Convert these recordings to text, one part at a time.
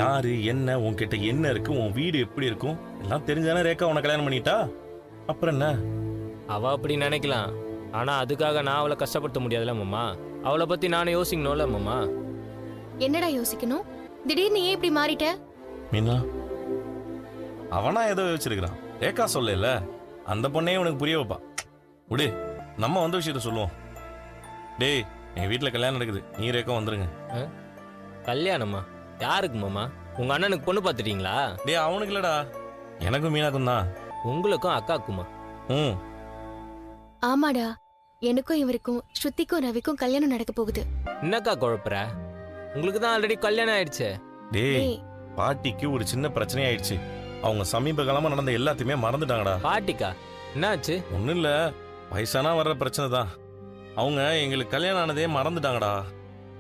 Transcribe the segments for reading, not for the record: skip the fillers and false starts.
யாரு என்ன உன்கிட்ட என்ன இருக்கு உன் வீடு எப்படி இருக்கும் எல்லாம் தெரிஞ்சானே ரேகா உன்னை கல்யாணம் பண்ணிட்டா. அப்புறம் என்ன? அவ அப்படி நினைக்கலாம். ஆனா அதுக்காக நான் அவளை கஷ்டப்படுத்த முடியாதுல்ல மாமா. அவளை பத்தி நானும் யோசிக்கணும்ல மாமா. என்னடா யோசிக்கணும்? திடீர்னு ஏன் இப்படி மாறிட்ட? மீனா அவனா ஏதோ யோசிச்சிருக்கிறான். ரேகா சொல்லல, அந்த பொண்ணையே உனக்கு புரிய வைப்பா. விடு, நம்ம வந்த விஷயத்த சொல்லுவோம். டேய், என் வீட்டில் கல்யாணம் நடக்குது, நீ ரேகா வந்துருங்க. கல்யாணமா? யாருக்கு மாமா? உங்க அண்ணனுக்கு பொண்ணு பார்த்துட்டீங்களா? டேய், அவனுக்கு இல்லடா, எனக்கும் மீனாக்கும் தான். உங்களுக்கும் அக்காக்குமா? ம், ஆமாடா, எனக்கும் இவருக்கும் ஸ்ருதிக்கும் ரவிக்கும் கல்யாணம் நடக்க போகுது. என்னக்கா குழப்பற? உங்களுக்கு தான் ஆல்ரெடி கல்யாணம் ஆயிடுச்சு. டேய், ஏய், பாட்டிக்கு ஒரு சின்ன பிரச்சனை ஆயிடுச்சு. அவங்க சமீப காலமா நடந்த எல்லாத்தையுமே மறந்துட்டாங்கடா. பாட்டிக்கா? என்னாச்சு? ஒன்றும் இல்லை, வயசானா வர்ற பிரச்சனை தான். அவங்க எங்களுக்கு கல்யாணம் ஆனதே மறந்துட்டாங்கடா.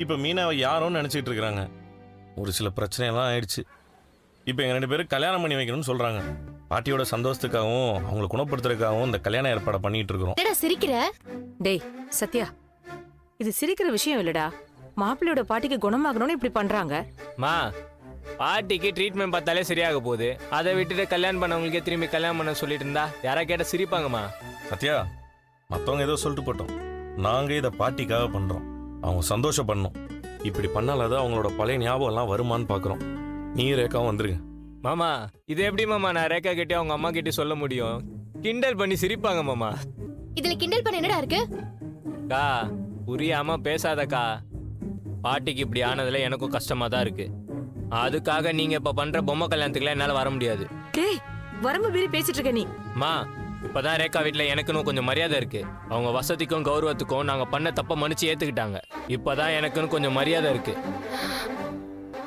இப்போ மீனாவை யாரோன்னு நினச்சிட்டு இருக்கிறாங்க. ஒரு சில பிரச்சனையெல்லாம் ஆயிடுச்சு. இப்போ எங்கள் 2 பேரும் கல்யாணம் பண்ணி வைக்கணும்னு சொல்கிறாங்க. பாட்டியோட சந்தோஷத்துக்காகவும் அவங்களை குணப்படுத்துறதுக்காகவும் இந்த கல்யாண ஏற்பாடை பண்ணிட்டு இருக்கிறோம். என்னடா சிரிக்கிற? டேய் சத்யா, இது சிரிக்கிற விஷயம் இல்லடா. மாப்பிள்ளையோட பாட்டிக்கு குணமாகணும்னு இப்படி பண்றாங்க. மா, பாட்டிக்கு ட்ரீட்மெண்ட் பார்த்தாலே சரியாக போகுது. அதை விட்டுட்டு கல்யாணம் பண்ணவங்களுக்கே திரும்பி கல்யாணம் பண்ண சொல்லிட்டு இருந்தா யாரா கேட்ட சிரிப்பாங்கம்மா. சத்யா, மற்றவங்க ஏதோ சொல்லிட்டு போட்டோம், நாங்கள் இதை பாட்டிக்காக பண்ணுறோம். அவங்க சந்தோஷப்படணும். இப்படி பண்ணாலதான் அவங்களோட பழைய ஞாபகம் எல்லாம் வருமானு பார்க்குறோம். நீ ரேகாவும் வந்துருங்க. மாமா, இது எப்படி மாமா நான் ரேகா கிட்டே அவங்க அம்மா கிட்டே சொல்ல முடியும்? கிண்டல் பண்ணி சிரிப்பாங்க மாமா. இதுல கிண்டல் பண்ண என்னடா இருக்கு? கா, புரியாம பேசாதக்கா. பாட்டிக்கு இப்படி ஆனதுல எனக்கும் கஷ்டமா தான் இருக்கு. அதுக்காக நீங்க இப்ப பண்ற பொம்மை கல்யாணத்துக்குலாம் என்னால வர முடியாது. டேய், வரம்பு மீறி பேசிட்டு இருக்க நீ. மா, இப்பதான் ரேகா வீட்டுல எனக்குன்னு கொஞ்சம் மரியாதை இருக்கு. அவங்க வசதிக்கும் கௌரவத்துக்கும் நாங்க பண்ண தப்ப மன்னிச்சு ஏத்துக்கிட்டாங்க. இப்பதான் எனக்குன்னு கொஞ்சம் மரியாதை இருக்கு.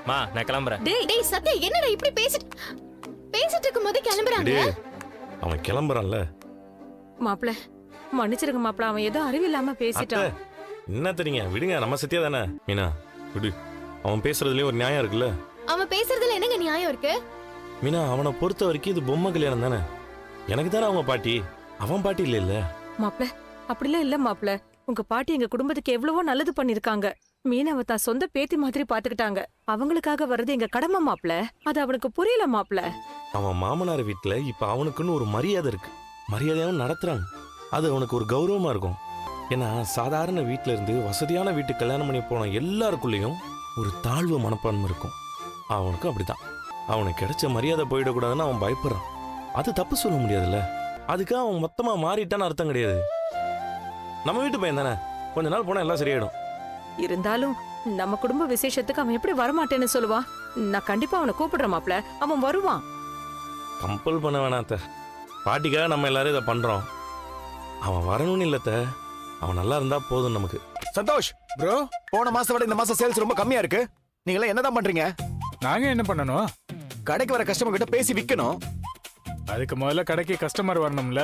மா, நான் கிளம்புறேன். டேய் சத்யா, என்னடா இப்படி பேசிட்டு இருக்கும்போது கிளம்புறாங்க? டேய், அவன் கிளம்புறான்ல. மாப்பிள்ள மன்னிச்சிருங்க மாப்பிள்ள, அவன் ஏதோ அறிவில்லாம பேசிட்டான். என்ன தெரியுங்க, விடுங்க, நம்ம சத்யா தானே. மீனா விடு, அவன் பேசுறதுலயே ஒரு நியாயம் இருக்குல்ல. அவன் பேசுறதுல என்னங்க நியாயம் இருக்கு? மீனா, அவனை பொறுத்த வரைக்கும் இது பொம்மை கல்யாணம் தானே. எனக்கு தானே அவங்க பாட்டி, அவன் பாட்டி இல்ல இல்ல. மாப்பிள்ள அப்படிலாம் இல்ல மாப்பிள்ள. உங்க பாட்டி எங்க குடும்பத்துக்கு எவ்வளவோ நல்லது பண்ணிருக்காங்க. மீனாவை தான் சொந்த பேத்தி மாதிரி பாத்துக்கிட்டாங்க. அவங்களுக்காக வர்றது எங்க கடமை மாப்பிள்ள. அது அவனுக்கு புரியல மாப்பிள்ள. அவன் மாமனார் வீட்டுல இப்ப அவனுக்குன்னு ஒரு மரியாதை இருக்கு. மரியாதையாவும் நடத்துறாங்க. அது அவனுக்கு ஒரு கௌரவமா இருக்கும். ஏன்னா சாதாரண வீட்டுல இருந்து வசதியான வீட்டுக்கு கல்யாணம் பண்ணி போன எல்லாருக்குள்ளேயும் ஒரு தாழ்வு மனப்பான்மை இருக்கும். அவனுக்கும் அப்படித்தான். அவனுக்கு கிடைச்ச மரியாதை போயிடக்கூடாதுன்னு அவன் பயப்படுறான். அது தப்பு சொல்ல முடியாதுல்ல. அதுக்கு அவன் மொத்தமா மாறிட்டான்னு அர்த்தம் கிடையாது. நம்ம வீட்டு பையன் தானே, கொஞ்ச நாள் போனா எல்லாம் சரியாயிடும். இருந்தாலும் நம்ம குடும்ப விசேஷத்துக்கு அவன் எப்படி வரமாட்டேன்னு சொல்லுவான்? நான் கண்டிப்பா அவனை கூப்பிடுறேன் மாப்பிள்ள, அவன் வருவான். கம்பல் பண்ண வேணாத்த, பாட்டிக்காக நம்ம எல்லாரும் இதை பண்றோம். அவன் வரணும்னு இல்லத்த, அவன் நல்லா இருந்தா போதும் நமக்கு. சந்தோஷ் ப்ரோ, போன மாசம் விட இந்த மாசம் சேல்ஸ் ரொம்ப கம்மியா இருக்கு. நீங்க எல்லாம் என்னதான் பண்றீங்க? நாங்க என்ன பண்ணணும்? கடைக்கு வர கஸ்டமர் கிட்ட பேசி விக்கணும். அதுக்கு முதல்ல கடைக்கு கஸ்டமர் வரணும்ல.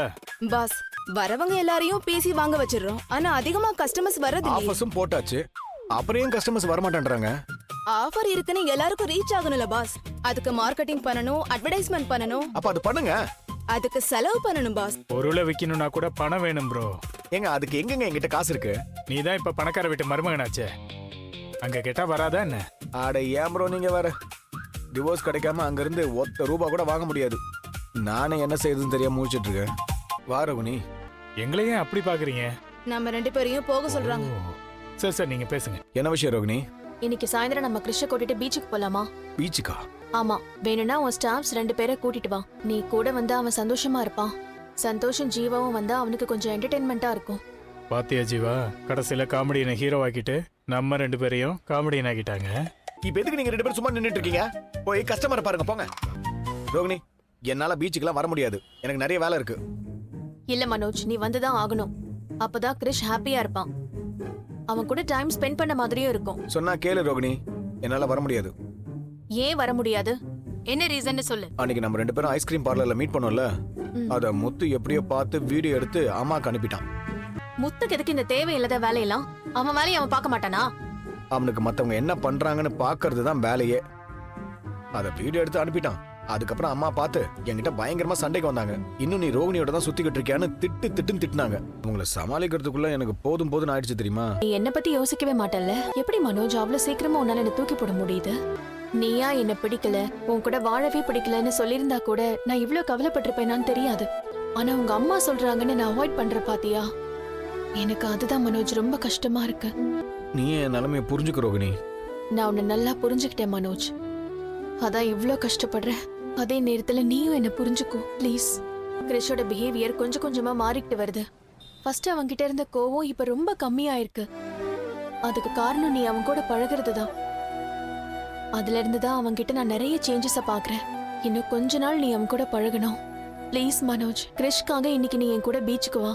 பாஸ், வரவங்க எல்லாரையும் பேசி வாங்க வச்சிடுறோம். ஆனா அதிகமா கஸ்டமர்ஸ் வரது இல்லையே. ஆஃபர்ஸும் போட்டாச்சு, அப்புறம் ஏன் கஸ்டமர்ஸ் வர மாட்டேன்றாங்க? ஆஃபர் இருக்குன்னு எல்லாருக்கும் ரீச் ஆகணும்ல பாஸ். அதுக்கு மார்க்கெட்டிங் பண்ணணும், அட்வர்டைஸ்மெண்ட் பண்ணணும். அப்ப அது பண்ணுங்க. அதுக்கு செலவு பண்ணணும் பாஸ். பொருளை விக்கணும்னா கூட பணம் வேணும் ப்ரோ. ஏங்க அதுக்கு எங்கங்க என்கிட்ட காசு இருக்கு? நீ தான் இப்ப பணக்கார வீட்டு மருமகனாச்சே, அங்க கேட்டா வராதா என்ன? ஆட ஏன் ப்ரோ நீங்க வேற. டிவோர்ஸ் கிடைக்காம அங்க இருந்து ₹1 கூட வாங்க முடியாது. நானே என்ன செய்யறதுன்னு தெரியாம முடிச்சிட்டு இருக்கேன். வா ரகுனி. எங்களையும் அப்படி பாக்குறீங்க? நம்ம 2 பேரையும் போக சொல்றாங்க. சரி சரி, நீங்க பேசுங்க. என்ன விஷயம் ரோகிணி? இன்னைக்கு சாயந்தரம் நம்ம கிருஷ்ண கூட்டிட்டு பீச்சுக்கு போலாமா? பீச்சுக்கா? ஆமா, வேணும்னா உன் ஸ்டாஃப்ஸ் 2 பேரை கூட்டிட்டு வா. நீ கூட வந்தா அவன் சந்தோஷமா இருப்பான். சந்தோஷம் ஜீவாவும் வந்தா அவனுக்கு கொஞ்சம் என்டர்டெயின்மெண்டா இருக்கும். பாத்தியா ஜீவா, கடைசியில காமெடியனை ஹீரோ ஆக்கிட்டு நம்ம 2 பேரையும் காமெடியன் ஆக்கிட்டாங்க. இப்ப எதுக்கு நீங்க 2 பேரும் சும்மா நின்னுட்டு இருக்கீங்க? போய் கஸ்டமர் பாருங்க போங்க. ரோகிணி, என்னால பீச்சுக்குலாம் வர முடியாது, எனக்கு நிறைய வேலை இருக்கு. இல்ல மனோஜ், நீ வந்துதான் ஆகணும். அப்பதான் கிருஷ் ஹாப்பியா இருப்பான். அவன் கூட டைம் ஸ்பெண்ட் பண்ண மாதிரியும் இருக்கும். சொன்னா கேளு ரோகிணி, என்னால வர முடியாது. ஏன் வர முடியாது? என்ன ரீசன் சொல்லு. அன்னைக்கு நம்ம 2 பேரும் ஐஸ்கிரீம் பார்லர்ல மீட் பண்ணோம்ல, அத முத்து எப்படியோ பார்த்து வீடியோ எடுத்து அம்மாக்கு அனுப்பிட்டான். முத்துக்கு எதுக்கு இந்த தேவையில்லாத வேலையெல்லாம்? அவன் வேலையை அவன் பார்க்க மாட்டானா? அவனுக்கு மத்தவங்க என்ன பண்றாங்கன்னு பாக்குறது தான் வேலையே. அத வீடியோ எடுத்து அனுப்பிட்டான். அதுக்கப்புறம் அம்மா பார்த்து என்கிட்ட பயங்கரமா சண்டைக்கு வந்தாங்க. இன்னும் நீ ரோகிணியோட தான் சுத்திக்கிட்டு இருக்கியான்னு திட்டுன்னு திட்டினாங்க. உங்களை சமாளிக்கிறதுக்குள்ள எனக்கு போதும் ஆயிடுச்சு தெரியுமா? நீ என்ன பத்தி யோசிக்கவே மாட்டல்ல. எப்படி மனோஜ் அவ்வளவு சீக்கிரமா உன்னால என்ன தூக்கி போட முடியுது? நீயா என்ன பிடிக்கல உன் கூட வாழவே பிடிக்கலன்னு சொல்லியிருந்தா கூட நான் இவ்ளோ கவலைப்பட்டிருப்பேனான்னு தெரியாது. ஆனா உங்க அம்மா சொல்றாங்கன்னு நான் அவாய்ட் பண்ற பாத்தியா? எனக்கு அதுதான் மனோஜ் ரொம்ப கஷ்டமா இருக்கு. நீ என் நிலைமையை புரிஞ்சுக்க ரோகிணி. நான் உன்னை நல்லா புரிஞ்சுக்கிட்டேன் மனோஜ். அதான் இவ்ளோ கஷ்டப்படுறேன். அதே நேரத்துல நீயும் என்ன புரிஞ்சுக்கோ ப்ளீஸ். கிரிஷோட பிஹேவியர் கொஞ்சம் கொஞ்சமா மாறிக்கிட்டு வருது. ஃபர்ஸ்ட் அவன்கிட்ட இருந்த கோவம் இப்ப ரொம்ப கம்மியாயிருக்கு. அதுக்கு காரணம் நீ அவன் கூட பழகுறது தான். அதுல இருந்து தான் அவன்கிட்ட நான் நிறைய சேஞ்சஸ பாக்குறேன். இன்னும் கொஞ்ச நாள் நீ அவன் கூட பழகணும் ப்ளீஸ் மனோஜ். கிரிஷ்காக இன்னைக்கு நீ என் கூட பீச்சுக்கு வா.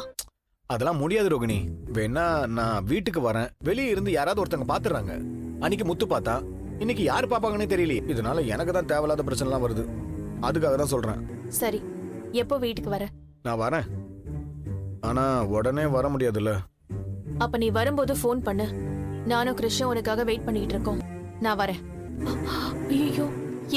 அதெல்லாம் முடியாது ரோகிணி. வேணா நான் வீட்டுக்கு வரேன். வெளியே இருந்து யாராவது ஒருத்தங்க பாத்துறாங்க. அன்னைக்கு முத்து பார்த்தா, இன்னைக்கு யாரு பாப்பாங்கன்னே தெரியல. இதனால எனக்கு தான் தேவையில்லாத பிரச்சனைலாம் வருது. அதுக்காக தான் சொல்றேன். சரி, எப்போ வீட்டுக்கு வர? நான் வரேன், ஆனா உடனே வர முடியாதுல்ல. அப்ப நீ வரும்போது ஃபோன் பண்ணு. நானும் கிருஷ்ணன் உனக்காக வெயிட் பண்ணிட்டு இருக்கோம். நான் வரேன். ஐயோ,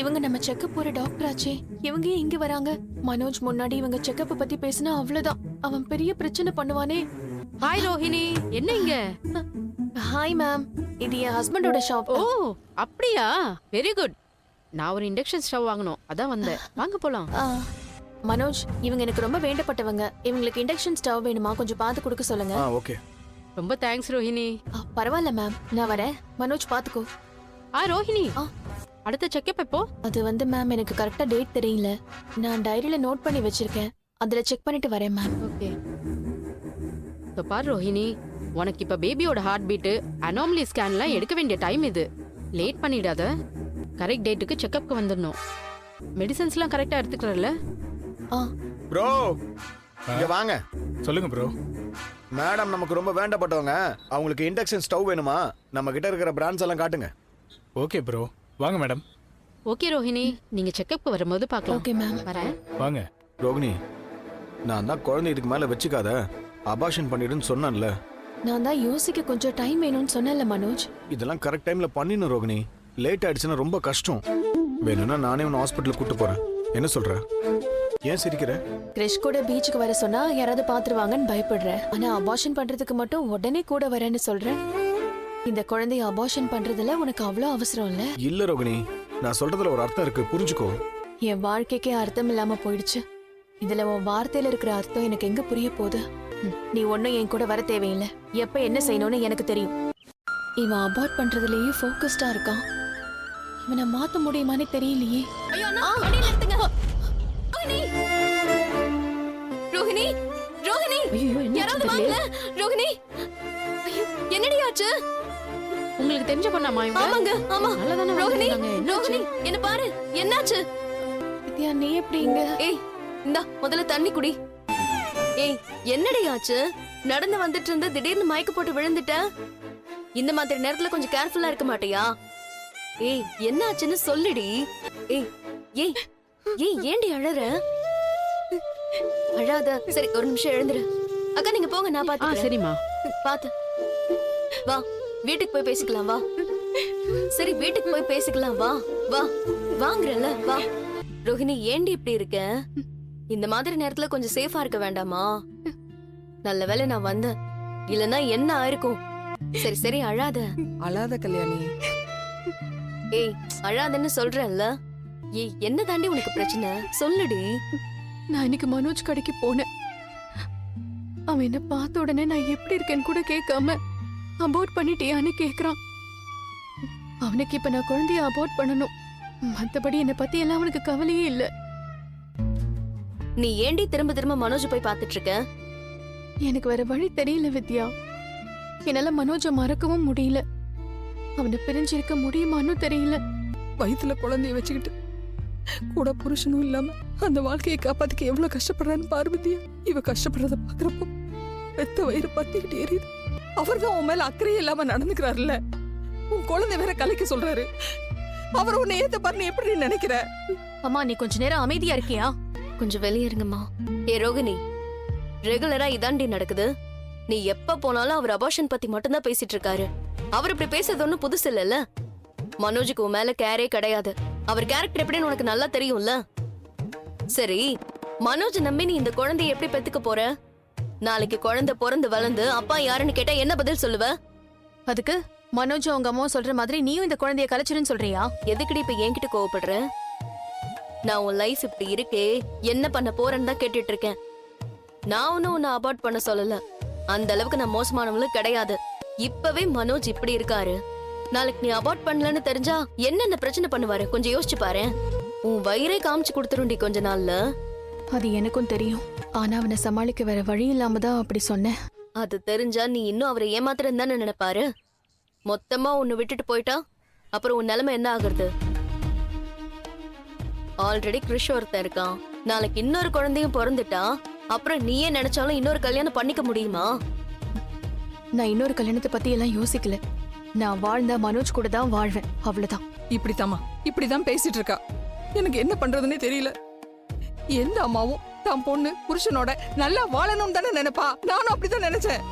இவங்க நம்ம செக்கப் போற டாக்டர் ஆச்சே. இவங்க ஏன் இங்க வராங்க? மனோஜ் முன்னாடி இவங்க செக்கப் பத்தி பேசினா அவ்வளவுதான். அவன் பெரிய பிரச்சனை பண்ணுவானே. ஹாய் ரோஹிணி, என்ன இங்க? ஹாய் மேம், இது என் ஹஸ்பண்டோட ஷாப். ஓ அப்படியா, வெரி குட். நான் ஒரு இண்டக்ஷன் ஸ்டவ் வாங்கணும், அதான் வந்தேன். வாங்க போலாம். மனோஜ், இவங்க எனக்கு ரொம்ப வேண்டப்பட்டவங்க. இவங்களுக்கு இண்டக்ஷன் ஸ்டவ் வேணுமா? கொஞ்சம் பார்த்து கொடுக்க சொல்லுங்க. ஓகே. ரொம்ப தேங்க்ஸ் ரோஹிணி. பரவாயில்ல மேம், நான் வரேன். மனோஜ் பாத்துக்கோ. ரோஹிணி, அடுத்த செக்கப் எப்போ? அது வந்து மேம் எனக்கு கரெக்டா டேட் தெரியல. நான் டைரியில நோட் பண்ணி வச்சிருக்கேன். அதுல செக் பண்ணிட்டு வரேன் மேம். ஓகே. பாரு ரோஹிணி, உனக்கு இப்ப பேபியோட ஹார்ட் பீட், அனாமலி ஸ்கேன்லாம் எடுக்க வேண்டிய டைம் இது. லேட் பண்ணிடாத. கரெக்ட் டேட்டுக்கு செக்கப்க்கு வந்துடணும். மெடிசன்ஸ்லாம் கரெக்டா எடுத்துக்கறல? ப்ரோ, இங்க வாங்க. சொல்லுங்க ப்ரோ. மேடம் நமக்கு ரொம்ப வேண்டப்பட்டவங்க. அவங்களுக்கு இண்டக்ஷன் ஸ்டவ் வேணுமா? நம்ம கிட்ட இருக்கிற பிராண்ட்ஸ் எல்லாம் காட்டுங்க. ஓகே ப்ரோ, வாங்க மேடம். ஓகே ரோஹிணி, நீங்க செக்கப்க்கு வரும்போது பார்க்கலாம். Okay ma'am. வரேன். வாங்க. ரோகிணி, நான் தான் குழந்தை இதுக்கு மேல வச்சுக்காத, அபார்ஷன் பண்ணிடுன்னு சொன்னேன்ல. நான் தான் யோசிக்க கொஞ்சம் டைம் வேணும்னு சொன்னேன்ல மனோஜ். இதெல்லாம் கரெக்ட் டைம்ல பண்ணிடணும் ரோகிணி. லேட் ஆயிடுச்சுன்னா ரொம்ப கஷ்டம். வேணும்னா நானே உன்னை ஹாஸ்பிட்டலுக்கு கூட்டு போறேன். என்ன சொல்ற? ஏன் சிரிக்கிற? கிரிஷ் கூட பீச்சுக்கு வர சொன்னா யாராவது பாத்துருவாங்கன்னு பயப்படுறேன். ஆனா அபார்ஷன் பண்றதுக்கு மட்டும் உடனே கூட வரேன்னு சொல்றேன். இந்த குழந்தைய அபார்ஷன் பண்றதுல உனக்கு அவ்வளவு அவசரம் இல்ல? இல்ல ரோகிணி, நான் சொல்றதுல ஒரு அர்த்தம் இருக்கு, புரிஞ்சுக்கோ. என் வாழ்க்கைக்கே அர்த்தம் இல்லாம போயிடுச்சு. இதுல உன் வார்த்தையில இருக்கிற அர்த்தம் எனக்கு எங்க புரிய போகுது? நீ ஒன்னும் என் கூட வர தேவையில்லை. எப்ப என்ன செய்யணும்னு எனக்கு தெரியும். இவன் அபார்ட் பண்றதுலயே ஃபோக்கஸ்டா இருக்கான். இவனை மாத்த முடியுமானே தெரியலையே. ரோஹிணி, ரோஹிணி, ஐயோ, என்ன யாராவது ஆச்சு வாங்கல. தெரியல? ரோஹிணி, ஐயோ, என்னடி ஆச்சு? உங்களுக்கு தெரிஞ்ச பொண்ணாமா இவங்க? ஆமாங்க, ஆமா. நல்லதானே ரோஹிணி, வந்திருந்தாங்க. என்னாச்சு? ரோஹிணி, என்ன பாரு, என்னாச்சு? வித்யா, நீ எப்படி இங்க? ஏய், இந்தா முதல்ல தண்ணி குடி. ஏய், என்னடி ஆச்சு? நடந்து வந்துட்டு இருந்த திடீர்னு மயக்க போட்டு விழுந்துட்ட. இந்த மாதிரி நேரத்துல கொஞ்சம் கேர்ஃபுல்லா இருக்க மாட்டியா? ஏய், என்ன ஆச்சுன்னு சொல்லுடி. ஏய், ஏய், ஏய், ஏண்டி அழற? அழாத. சரி, ஒரு நிமிஷம் எழுந்துரு. அக்கா நீங்க போங்க, நான் பாத்து. சரிம்மா. பாத்து வா, வீட்டுக்கு போய் பேசிக்கலாம். வா. சரி, வீட்டுக்கு போய் பேசிக்கலாம். வா வா, வாங்குறல. வா. ரோஹிணி, ஏண்டி இப்படி இருக்க? இந்த மாதிரி நேரத்துல கொஞ்சம் சேஃபா இருக்க வேண்டாமா? நல்ல வேளை நான் வந்தேன், இல்லன்னா என்ன ஆயிருக்கும். சரி சரி, அழாத. அழாத கல்யாணி. ஏய், அழாதன்னு சொல்றேன்ல. ஏய், என்ன தாண்டி உனக்கு பிரச்சனை? சொல்லுடி. நான் இன்னைக்கு மனோஜ் கடைக்கு போனேன். அவன் என்ன பார்த்த உடனே நான் எப்படி இருக்கேன்னு கூட கேட்காம அபார்ட் பண்ணிட்டியான்னு கேக்குறான். அவனுக்கு இப்ப நான் குழந்தைய அபார்ட் பண்ணணும். மத்தபடி என்னை பத்தி எல்லாம் அவனுக்கு கவலையே இல்ல. நீ ஏண்டி திரும்ப திரும்ப மனோஜ் போய் பாத்துட்டு இருக்க? எனக்கு வேற வழி தெரியல வித்யா. என்னால மனோஜை மறக்கவும் முடியல. அவனை பிரிஞ்சிருக்க முடியுமான்னு தெரியல. வயித்துல குழந்தைய வச்சுக்கிட்டு கூட புருஷனும் இல்லாம அந்த வாழ்க்கையை காப்பாத்துக்க எவ்வளவு கஷ்டப்படுறான்னு பார்வதியா. இவ கஷ்டப்படுறத பாக்குறப்போ பெத்த வயிறு பத்திக்கிட்டு எரியுது. அவர் தான் உன் மேல அக்கறையே இல்லாம நடந்துக்கிறாருல்ல. உன் குழந்தை வேற கலைக்க சொல்றாரு. அவர் உன்னை ஏத்த பாருன்னு எப்படி நினைக்கிற? அம்மா, நீ கொஞ்ச நேரம் அமைதியா இருக்கியா? கொஞ்சம் வெளியே இருங்கம்மா. ஏ ரோகிணி, ரெகுலரா இதாண்டி நடக்குது. நீ எப்ப போனாலும் அவர் அபார்ஷன் பத்தி மட்டும்தான் பேசிட்டு இருக்காரு. அவர் இப்படி பேசுறது ஒண்ணும் புதுசு இல்லல்ல. மனோஜுக்கு உன் மேல கேரே கிடையாது. அவர் கேரக்டர் எப்படின்னு உனக்கு நல்லா தெரியும்ல. சரி, மனோஜ் நம்பி நீ இந்த குழந்தைய எப்படி பெத்துக்க போற? நாளைக்கு குழந்தை பிறந்து வளர்ந்து அப்பா யாருன்னு கேட்டா என்ன பதில் சொல்லுவ? அதுக்கு மனோஜ் அவங்க அம்மா சொல்ற மாதிரி நீயும் இந்த குழந்தைய கலைச்சிருன்னு சொல்றியா? எதுக்குடி இப்ப என்கிட்ட கோவப்படுற? நான் உன் லைஃப் இப்படி இருக்கே, என்ன பண்ண போறேன்னு தான் கேட்டுட்டு இருக்கேன். நான் ஒன்னும் உன்னை அபார்ட் பண்ண சொல்லல. அந்த அளவுக்கு நான் மோசமானவங்களும் கிடையாது. இப்பவே மனோஜ் இப்படி இருக்காரு. நாளைக்கு நீ அபார்ட் பண்ணலன்னு தெரிஞ்சா என்னென்ன பிரச்சனை பண்ணுவாரு கொஞ்சம் யோசிச்சு பாரு. உன் வயிறே காமிச்சு கொடுத்துருண்டி கொஞ்ச நாள்ல. அது எனக்கும் தெரியும். ஆனா அவனை சமாளிக்க வேற வழி இல்லாம தான் அப்படி சொன்னேன். அது தெரிஞ்சா நீ இன்னும் அவரை ஏமாத்துறன்னு தானே நினைப்பாரு. மொத்தமா உன்னை விட்டுட்டு போயிட்டா அப்புறம் உன் நிலைமை என்ன ஆகுறது? ஆல்ரெடி கிறிஷ் ஒருத்தன் இருக்கான். நாளைக்கு இன்னொரு குழந்தையும் பிறந்துட்டா அப்புறம் நீயே நினைச்சாலும் இன்னொரு கல்யாணம் பண்ணிக்க முடியுமா? நான் இன்னொரு கல்யாணத்தை பத்தி எல்லாம் யோசிக்கல. நான் வாழ்ந்தா மனோஜ் கூட தான் வாழ்வேன், அவ்வளவுதான். இப்படிதான் பேசிட்டு இருக்கா. எனக்கு என்ன பண்றதுன்னே தெரியல. எந்த அம்மாவும் தான் பொண்ணு புருஷனோட நல்லா வாழணும் தானே நினைப்பா. நானும் அப்படிதான் நினைச்சேன்.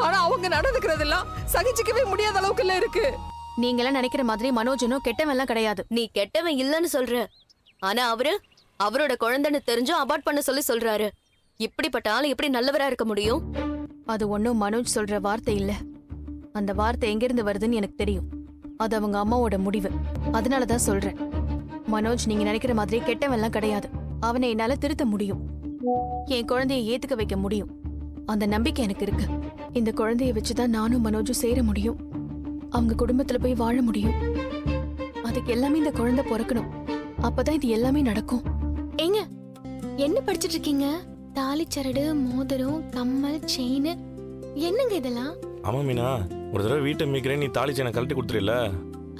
ஆனா அவங்க நடந்துக்கிறதெல்லாம் சகிச்சுக்கவே முடியாத அளவுக்கு எல்லாம் இருக்கு. நீங்க எல்லாம் நினைக்கிற மாதிரி மனோஜனும் கெட்டவன் எல்லாம் கிடையாது. நீ கெட்டவன் இல்லன்னு சொல்ற. ஆனா அவரோட குழந்தைன்னு தெரிஞ்சும் அபார்ட் பண்ண சொல்லி சொல்றாரு. இப்படிப்பட்ட ஆளு எப்படி நல்லவரா இருக்க முடியும்? அது ஒன்னும் மனோஜ் சொல்ற வார்த்தை இல்ல. அந்த வார்த்தை எங்கிருந்து வருதுன்னு எனக்கு தெரியும். அது அவங்க அம்மாவோட முடிவு. அதனாலதான் சொல்றேன். மனோஜ் நீங்க நினைக்கிற மாதிரி கெட்டவன் எல்லாம் கிடையாது. அவனை என்னால திருத்த முடியும். என் குழந்தைய ஏத்துக்க வைக்க முடியும். அந்த நம்பிக்கை எனக்கு இருக்கு. இந்த குழந்தைய வச்சுதான் நானும் மனோஜும் சேர முடியும். அவங்க குடும்பத்துல போய் வாழ முடியும். அதுக்கு எல்லாமே இந்த குழந்தை பிறக்கணும். அப்பதான் இது எல்லாமே நடக்கும். ஏங்க என்ன படிச்சிட்டு இருக்கீங்க? தாலிச்சரடு, மோதிரம், கம்மல், செயின், என்னங்க இதெல்லாம்? ஆமா மீனா, ஒரு தடவை வீட்டை மீக்கிறேன், நீ தாலி செயினை கழட்டி கொடுத்துருல.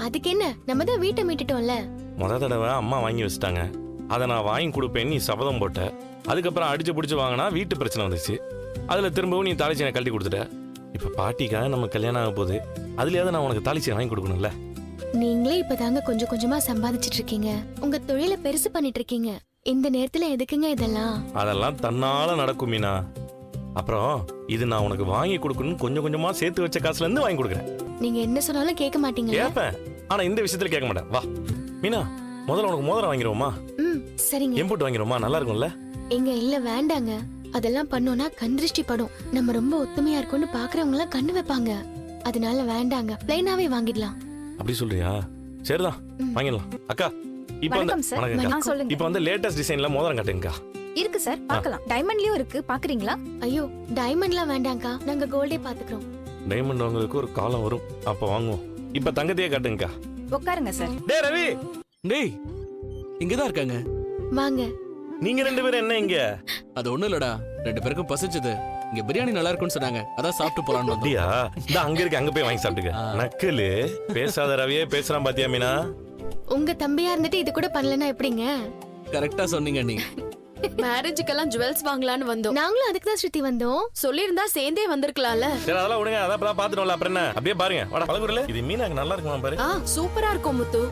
அதுக்கு என்ன, நம்ம தான் வீட்டை மீட்டுட்டோம்ல. முத தடவை அம்மா வாங்கி வச்சுட்டாங்க. அதை நான் வாங்கி கொடுப்பேன்னு நீ சபதம் போட்ட. அதுக்கப்புறம் அடிச்சு பிடிச்சி வாங்கினா வீட்டு பிரச்சனை வந்துச்சு. அதுல திரும்பவும் நீ தாலி செயினை கழட்டி கொடுத்துட்ட. இப்ப பாட்டிக்காக நம்ம கல்யாணம் ஆக போகுது. அதுலயாவது நான் உனக்கு தாலி செயின் வாங்கி கொடுக்கணும்ல. நீங்களே இப்பதாங்க கொஞ்சம் கொஞ்சமா சம்பாதிச்சிட்டு இருக்கீங்க. உங்க தொழிலை பெருசு பண்ணிட்டு இருக்கீங்க. இந்த நேரத்துல எதுக்குங்க இதெல்லாம்? அதெல்லாம் தன்னால நடக்கும் மீனா. அப்புறம் இது நான் உனக்கு வாங்கி கொடுக்கணும்னு கொஞ்சம் கொஞ்சமா சேர்த்து வச்ச காசுல இருந்து வாங்கி கொடுக்குறேன். நீங்க என்ன சொன்னாலும் கேட்க மாட்டீங்க. கேட்பேன், ஆனா இந்த விஷயத்துல கேட்க மாட்டேன். வா மீனா, முதல்ல உனக்கு மோதிரம் வாங்கிடுவோமா? சரிங்க. இம்போர்ட் வாங்கிடுவோமா? நல்லா இருக்கும்ல? எங்க இல்ல வேண்டாங்க. அதெல்லாம் பண்ணோம்னா கண் திருஷ்டி படும். நம்ம ரொம்ப ஒத்துமையா இருக்கோம்னு பாக்குறவங்க எல்லாம் கண்ணு வைப்பாங்க. அதனால வேண்டாங்க, பிளைனாவே வாங்கிடலாம். அப்படி சொல்றியா? சரிதான், வாங்கிடலாம். அக்கா இப்போ வந்து வணக்கம் அக்கா. இப்போ வந்து லேட்டஸ்ட் டிசைன்ல மோதிரம் காட்டுங்கக்கா. இருக்கு சார், பார்க்கலாம். டைமண்ட்லயும் இருக்கு, பாக்குறீங்களா? ஐயோ, டைமண்ட்லாம் வேண்டாம்க்கா, நாங்க கோல்டே பாத்துக்கிறோம். டைமண்ட் வாங்குறதுக்கு ஒரு காலம் வரும், அப்ப வாங்குவோம். இப்ப தங்கத்தையே காட்டுங்கக்கா. உட்காருங்க சார். டேய் ரவி, டேய் இங்கதான் இருக்காங்க. வாங்க. நீங்க ரெண்டு பேரும் என்ன இங்க? அது ஒண்ணும் இல்லடா, ரெண்டு பேருக்கும் பசிச்சது. இங்க பிரியாணி நல்லா இருக்கும்னு சொன்னாங்க, அதான் சாப்பிட்டு போலான்னு வந்தோம். அப்படியா? இந்த அங்க இருக்கு, அங்க போய் வாங்கி சாப்பிட்டுக்க. நக்கலு பேசாத ரவியே பேசுறான் பாத்தியா மீனா? உங்க தம்பியா இருந்துட்டு இது கூட பண்ணலனா எப்படிங்க? கரெக்டா சொன்னீங்க நீ. மேரேஜுக்கெல்லாம் ஜுவல்ஸ் வாங்கலான்னு வந்தோம். நாங்களும் அதுக்கு தான் ஸ்ருதி வந்தோம். சொல்லியிருந்தா சேர்ந்தே வந்திருக்கலாம்ல. சரி அதெல்லாம் விடுங்க, அதான் பாத்துட்டோம்ல. அப்புறம் என்ன, அப்படியே பாருங்க. வாடா பழகுறல. இது மீனாக்கு நல்லா இருக்குமா பாரு. சூப்பரா இருக்கும் முத்து.